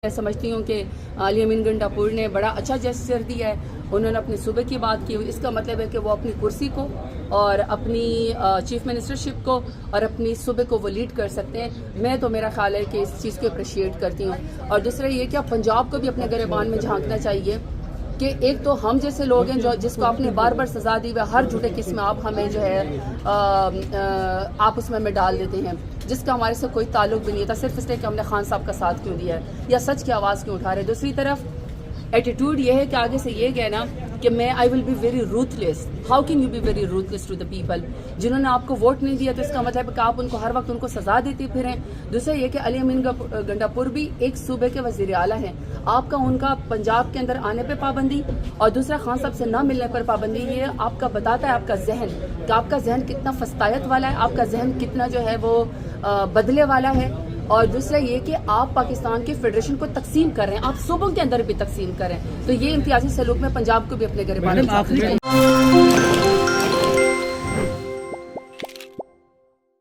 میں سمجھتی ہوں کہ علی امین گنڈاپور نے بڑا اچھا جیسچر دیا ہے. انہوں نے اپنے صوبے کی بات کی. اس کا مطلب ہے کہ وہ اپنی کرسی کو اور اپنی چیف منسٹرشپ کو اور اپنی صوبے کو وہ لیڈ کر سکتے ہیں. میں تو میرا خیال ہے کہ اس چیز کو اپریشیٹ کرتی ہوں. اور دوسرا یہ کہ پنجاب کو بھی اپنے گریبان میں جھانکنا چاہیے کہ ایک تو ہم جیسے لوگ ہیں جو جس کو آپ نے بار بار سزا دی ہوئی ہر جھوٹے کس میں آپ ہمیں جو ہے آپ اس میں ڈال دیتے ہیں جس کا ہمارے سے کوئی تعلق بھی نہیں ہوتا, صرف اس لیے کہ ہم نے خان صاحب کا ساتھ کیوں دیا ہے یا سچ کی آواز کیوں اٹھا رہے. دوسری طرف ایٹیٹیوڈ یہ ہے کہ آگے سے یہ کہنا کہ میں I will be very ruthless. How can you be very ruthless to the people? جنہوں نے آپ کو ووٹ نہیں دیا تو اس کا مطلب ہے کہ آپ ان کو ہر وقت ان کو سزا دیتے پھریں. دوسرا یہ کہ علی امین گنڈاپور بھی ایک صوبے کے وزیر اعلیٰ ہیں. آپ کا ان کا پنجاب کے اندر آنے پہ پابندی اور دوسرا خان صاحب سے نہ ملنے پر پابندی, یہ آپ کا بتاتا ہے آپ کا ذہن کہ آپ کا ذہن کتنا فستایت والا ہے, آپ کا ذہن کتنا جو ہے وہ بدلے والا ہے. اور دوسرا یہ کہ آپ پاکستان کے فیڈریشن کو تقسیم کر رہے ہیں, آپ صوبوں کے اندر بھی تقسیم کر رہے ہیں. تو یہ امتیازی سلوک میں پنجاب کو بھی اپنے گریبان میں